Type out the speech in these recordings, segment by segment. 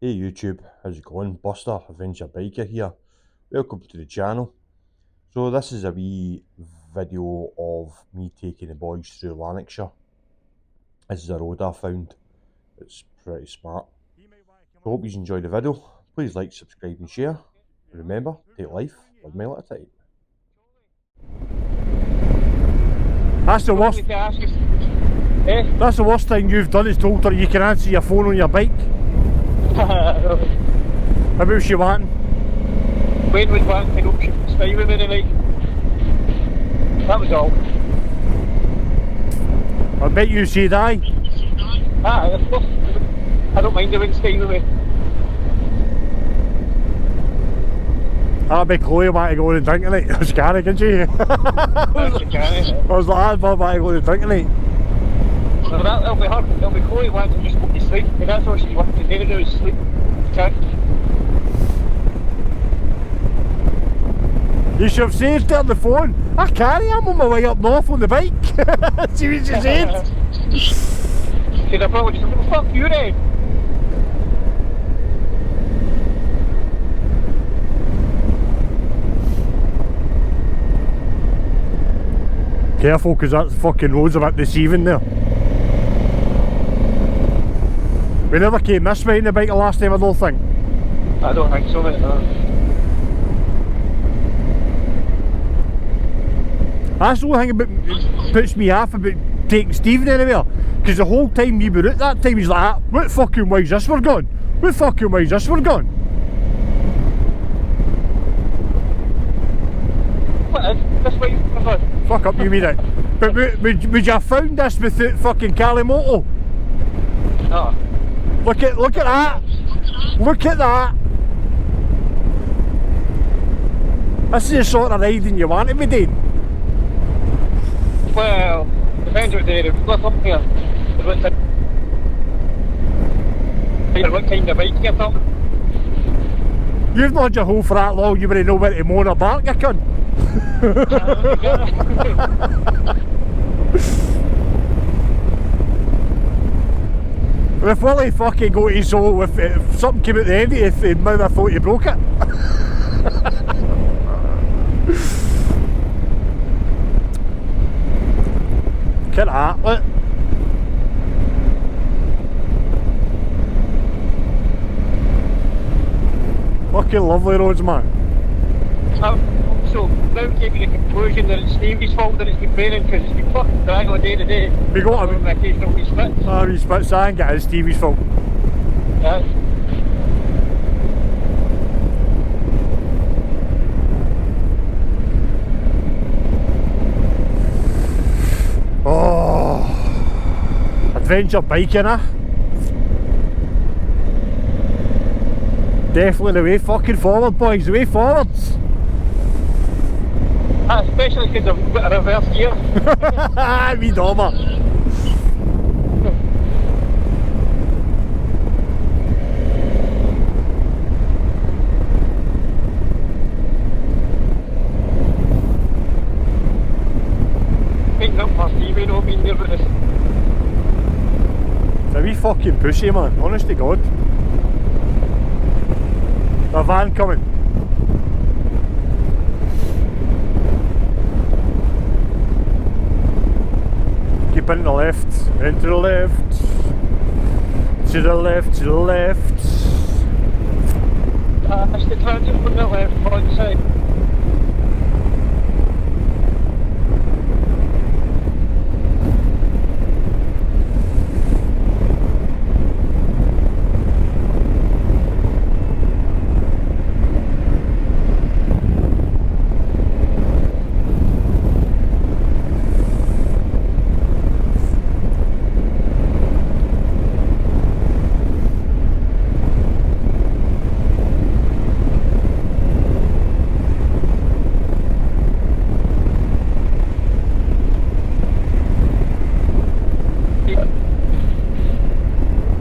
Hey YouTube, how's it going? Buster, Adventure Biker here. Welcome to the channel. So this is a wee video of me taking the boys through Lanarkshire. This is a road I found. It's pretty smart. So hope you enjoy the video. Please like, subscribe and share. And remember, take life one mile at a time. That's the worst. That's the worst thing you've done is told her you can answer your phone on your bike. How about she wanting? Wayne was wanting to know she was fine with me tonight. That was all. I bet you said aye. Aye, of course. I don't mind doing staying with me. That'd be Chloe wanting to go and drink tonight. I was scary, didn't she? I was like, Bob wanting to go and drink tonight. So that'll be her. It'll be Chloe wanting to just go to sleep. And that's all she wanted to do is sleep. Okay. You should have saved her on the phone. I can't, I'm on my way up north on the bike. See what she said? Should I probably just go, fuck you then? Careful, because that fucking road's a bit deceiving there. We never came this way in the bike the last time, I don't think. I don't think so, mate. That's the only thing about puts me off about taking Stephen anywhere. Because the whole time we were out that time, he's like, ah, what fucking way's this we're going? What fucking way's this we're going? What is this way we're going? Fuck up, you mean it. But would you have found this without fucking MOTO? Oh. Look at that! Look at that! This is the sort of riding you want to be doing. Well, depends what day. We've got up here. What kind of bike you're talking? You've not had your hole for that long, you wouldn't know where to moan or bark, you cunt. If Willie fucking go to his soul, if something came out the end of it, if maybe I thought you broke it. Look at that, look. Fucking lovely roads, man. So now came to the conclusion that it's Stevie's fault that it's been raining because it's been fucking dragging on day to day. We got an occasional wee spits. Ah, wee spits, I think it is Stevie's fault. Yeah. Oh, adventure biking, eh? Definitely the way fucking forward, boys, the way forwards. Especially because I've got a reverse gear. Wee dobber. Picking up my Stevie, no being there with this. It's a wee fucking pussy, man, honest to God. A van coming. Keep in the left, into the left, to the left, to the left. It's the transit from the left hand side.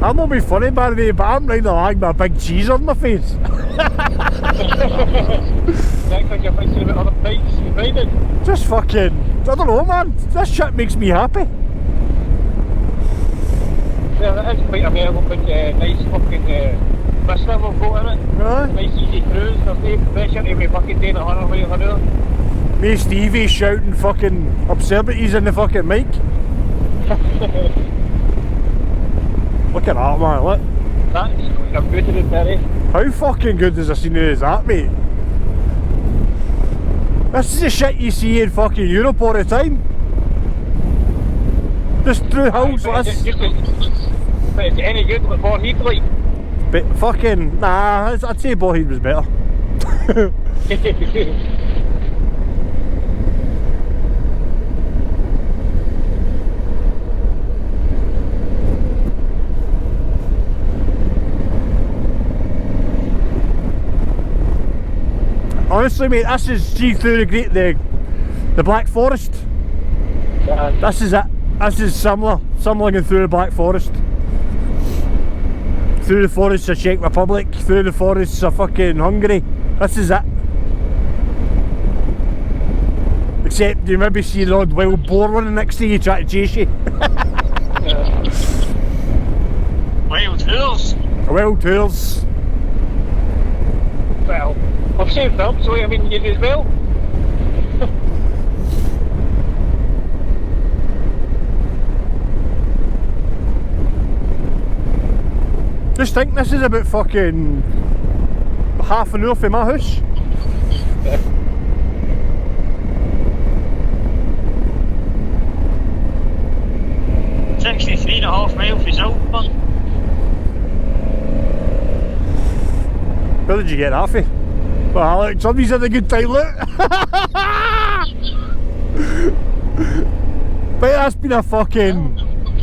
I'm not being funny, by the way, but I'm riding along with a big cheese on my face. Next thing you're thinking about other bikes you're riding. Just fucking, I don't know, man. This shit makes me happy. Yeah, that is quite a memorable, nice fucking Vista we've got in it. Aye. Nice easy cruise, there's no pressure to be fucking doing 100 miles an hour. Me and Stevie shouting fucking absurdities in the fucking mic. Look at that, man, look. That's like a beauty in Derry. How fucking good is a scenery is that, mate? This is the shit you see in fucking Europe all the time. Just through hills like this. But it's any good with more heat, like. But fucking, nah, I'd say Boheed was better. Honestly, mate, this is see through the Black Forest. This is it. This is similar going through the Black Forest. Through the forests of Czech Republic, through the forests of fucking Hungary. This is it. Except you maybe see the odd wild boar running next to you trying to chase you. Wild tours. Wild tours. Well, I've seen films, so I mean you do as well. Just think, this is about fucking half an hour from my house. Yeah. It's actually 3.5 miles from Zaltburn. Where did you get that from? Well, Alex, somebody's had a good time, look. Bet that's been a fucking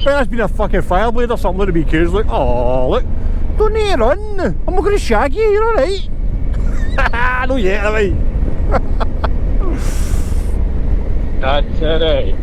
fireblade or something to be curious. Look, oh look, don't need to run. I'm not going to shag you. You're all right. No yet, am I? That's alright.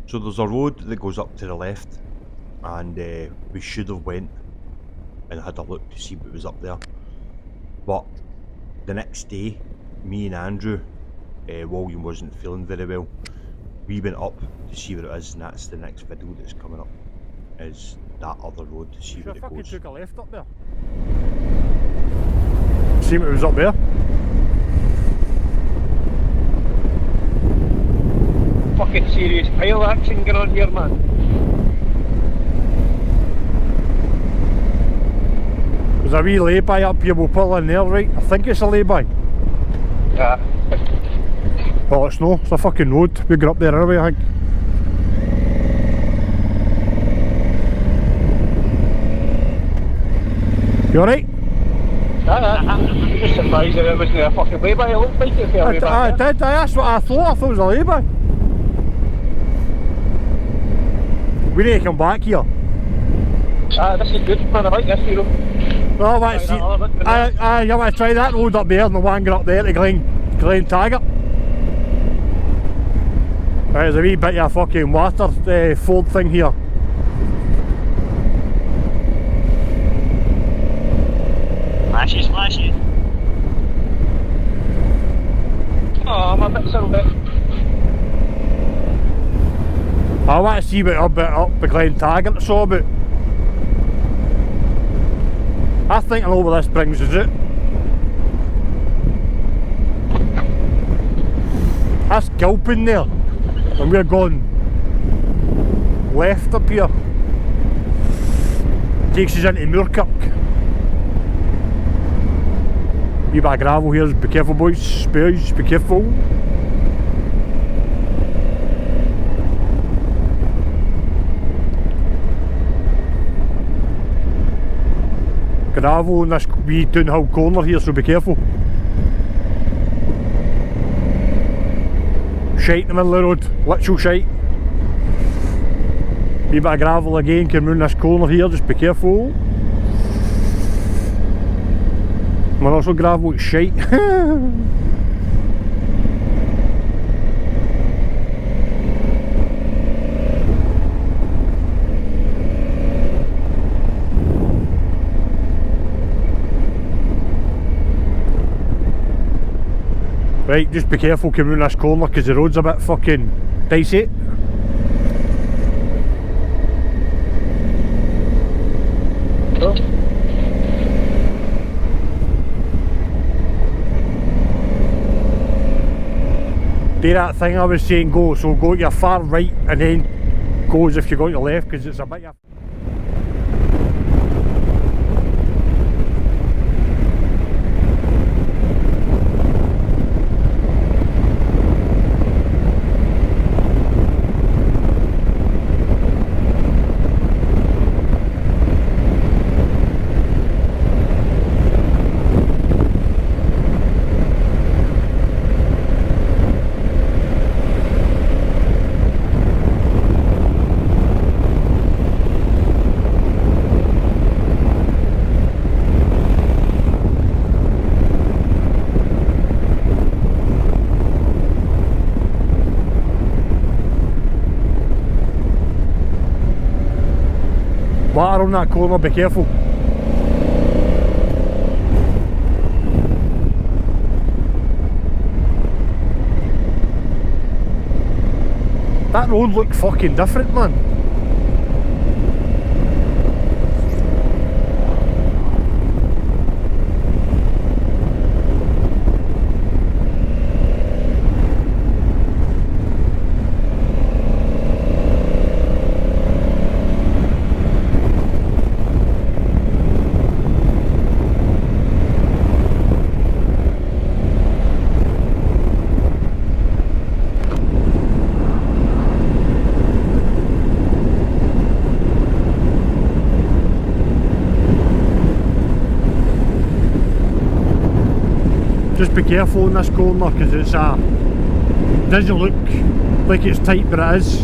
So there's a road that goes up to the left, and we should have went and had a look to see what was up there. But the next day, me and Andrew, William wasn't feeling very well. We went up to see what it is, and that's the next video that's coming up, is that other road to see where it goes. Took a left up there. See what was up there? Fucking serious pile action going on here, man. There's a wee lay-by up here, we'll pull in there, right? I think it's a lay-by. Yeah. Well, it's no, it's a fucking road. We got up there anyway, I think. You alright? I'm just surprised that it wasn't a fucking lay-by. It looked like it. I did, that's what I thought it was a lay-by. We need to come back here. This is good, man. I like this, you know. Well, I want to see. I want to try that road up there and the one get up there to Glen Taggart. Right, there's a wee bit of a fucking water ford thing here. Splashy, splashy. Oh, I'm a bit sunbit. I want to see what a bit up the Glen Taggart it's all about. I think I know where this brings us out. That's Gilpin there, and we're going left up here. Takes us into Moorkirk. Wee bit of gravel here, be careful boys, be careful. gravel in this wee downhill corner here, so be careful. Shite in the middle of the road, literal shite. Wee bit of gravel again, coming round this corner here, just be careful. And also gravel, it's shite. Right, just be careful coming round this corner because the road's a bit fucking dicey. Oh. Do that thing I was saying, go, so go to your far right and then go as if you go to your left because it's a bit of... Water on that corner, be careful. That road looked fucking different, man. Just be careful in this corner because it's doesn't look like it's tight, but it is.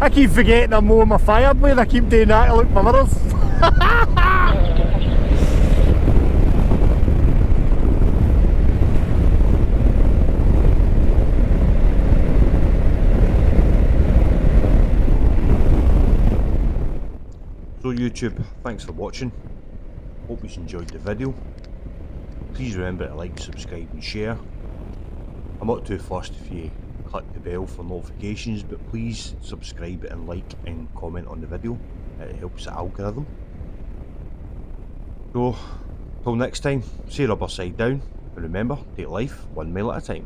I keep forgetting I'm mowing my fire blade, I keep doing that to look at my mirrors. So YouTube, thanks for watching. Hope you enjoyed the video. Please remember to like, subscribe and share. I'm not too fussed if you click the bell for notifications, but please subscribe and like and comment on the video. It helps the algorithm. So, till next time, see you rubber side down, and remember, take life 1 mile at a time.